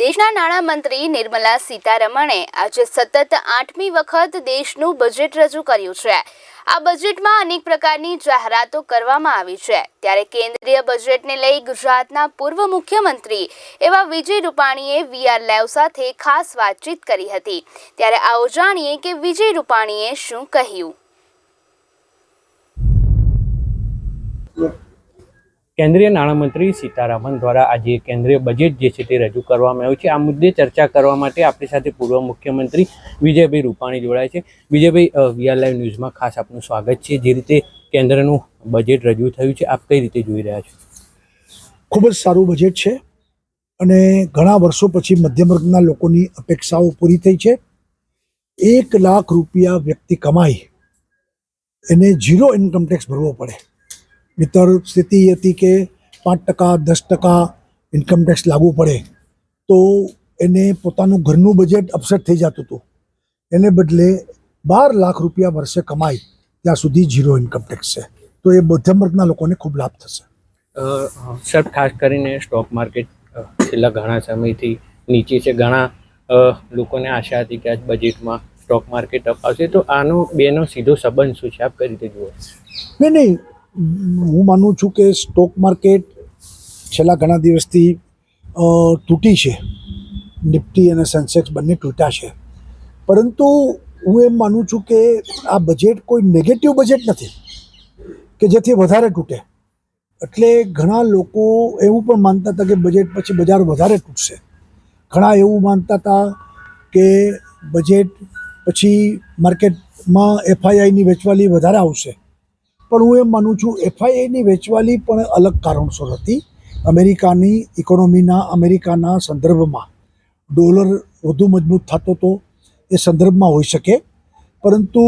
દેશના નાણામંત્રી નિર્મલા સીતારમણે આજે સતત 8મી વખત દેશનું બજેટ રજૂ કર્યું છે। આ બજેટમાં અનેક પ્રકારની જાહેરાતો કરવામાં આવી છે। ત્યારે કેન્દ્રીય બજેટને લઈ ગુજરાતના પૂર્વ મુખ્યમંત્રી એવા વિજય રૂપાણીએ વીઆર લાઈવ સાથે ખાસ વાતચીત કરી હતી। ત્યારે આવો જાણીએ કે વિજય રૂપાણીએ શું કહ્યું। केंद्रीय नाणामंत्री सीतारामन द्वारा आज केंद्रीय बजेट जे छे ते रजू करवामां आव्युं छे। आ मुद्दे चर्चा करवा माटे आपणी साथे पूर्व मुख्यमंत्री विजयभाई रूपाणी जोड़ाया छे। विजयभाई, वीआर लाइव न्यूज में खास आपनुं स्वागत छे। जे रीते केंद्रनुं बजेट रजू थयुं छे, आप कई रीते जोई रह्या छो? खूब ज सारुं बजेट छे अने घणा वर्षो पछी मध्यम वर्गना लोकोनी अपेक्षाओ पूरी थई छे। 1 लाख रुपया व्यक्ति कमाई एने 0 इनकम टेक्स भरवो पड़े। नहींतर स्थिति हती के 5% 10% इनकम टेक्स लागू पड़े तो एने पोतानुं घरनुं बजेट अपसेट थई जतुं हतुं। एने बदले 12 लाख रुपया वर्षे कमाई त्यां सुधी 0 इनकम टेक्स है। तो ये मध्यम वर्गना लोकोने खूब लाभ थशे। सर, खास करीने स्टॉक मार्केट छेल्ला घणा समयथी नीचे छे। घणा लोकोने आशा हती के आज बजेटमां स्टॉक मार्केट अप आवशे, तो आनो बेनो सीधो संबंध शुं छे, आप कई रीते जुओ? नहीं, हूँ मानु छूँ कि स्टॉक मार्केट छेल्ला घणा दिवसथी तूटी छे। निफ्टी और सेंसेक्स बंने तूट्या छे, परंतु हूँ एम मानु छूँ कि आ बजेट कोई नेगेटिव बजेट नथी कि जेथी वधारे तूटे। एटले घणा लोको एवुं पण मानता था कि बजेट पछी बजार वधारे तूटशे। घणा एवुं मानता था कि बजेट पछी मार्केटमां एफआईआई नी वेचवाली वधारे आवशे। पण हूँ एम मानु छूँ एफआईआई नी वेचवाली पण अलग कारणसर हती। अमेरिकानी इकोनॉमीना अमेरिकाना संदर्भमां डॉलर वधु मजबूत थतो तो ए संदर्भमां होई शके, परंतु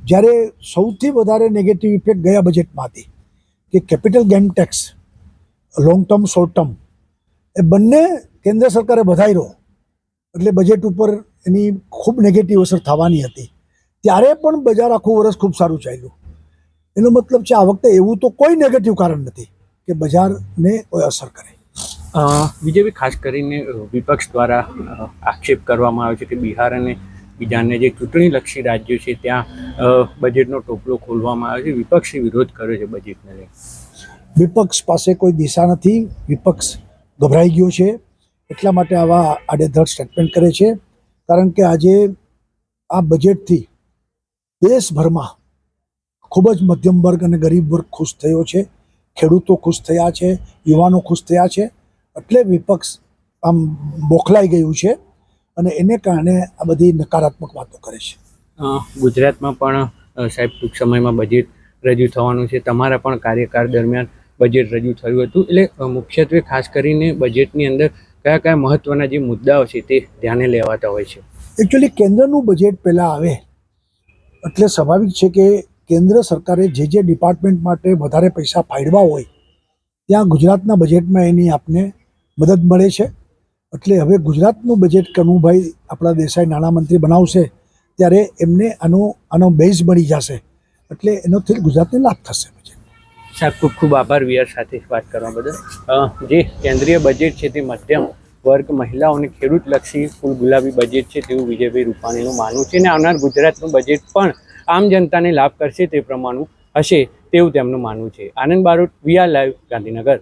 ज्यारे सौथी वधारे नेगेटिव इफेक्ट गया बजेटमां हती कि capital gain tax long term short term ए बंने केंद्र सरकारे वधार्यो एटले बजेट उपर एनी खूब नेगेटिव असर थवानी हती। त्यारे पण बजार आखुं वर्ष खूब सारुं चाल्युं। एनो मतलब है आ वखते एवं तो कोई नेगेटिव कारण नहीं कि बजार ने कोई असर करे। विजय भाई, खास करीने विपक्ष द्वारा आक्षेप करवामां आव्यो छे कि बिहार अने बीजाने जे चूंटणीलक्षी राज्यो छे त्यां बजेटनो टोपलो खोलवामां आव्यो छे। विपक्षे विरोध कर्यो छे बजेटने लईने। विपक्ष पासे कोई दिशा नहीं। विपक्ष गभराई गयो छे एटला माटे आवा आडेधड़ स्टेटमेंट करे छे। कारण के आजे आ बजेटथी देशभरमां खूब ज मध्यम वर्ग और गरीब वर्ग खुश थयो छे। खेडूतो खुश थया छे, युवानो खुश थया छे। एटले विपक्ष आम बोखलाई गयुं छे अने एने कारणे आ बधी नकारात्मक वातो करे छे। गुजरातमां पण साहेब टूंक समयमां बजेट रजू थवानुं छे। तमारा पण कार्यकाळ दरमियान बजेट रजू थयुं हतुं, એટલે मुख्यत्वे खास करीने बजेटनी अंदर कया कया महत्वना जे मुद्दाओ छे ते ध्याने लेवाता होय छे। एक्चुअली केन्द्रनुं बजेट पहेला आवे एटले स्वाभाविक छे कि केंद्र सरकारे जे डिपार्टमेंट माटे वधारे पैसा फाळवा होय त्यां गुजरातना बजेटमां एनी आपने मदद मळे छे। एटले हवे गुजरातनुं बजेट कनुभाई आपणा देसाई नाणामंत्री बनावशे त्यारे एमने आनो बेઝ मळी जशे। एटले एनोथी गुजरातने लाभ थशे। साहेब, खूब खूब आभार वीआर साथे वात करवा बदल। जे केंद्रीय बजेट छे ते मध्यम वर्ग, महिलाओं ने खेडूतलक्षी फूल गुलाबी बजेट है तेवुं विजयभाई रूपाणीनुं मानवुं छे ने आवनार गुजरातनुं बजेट पण आम जनता ने लाभ करशे ते प्रमाणनुं हशे तेवुं तेमनुं मानवुं छे। आनंद बारोट, वीआर लाइव, गांधीनगर।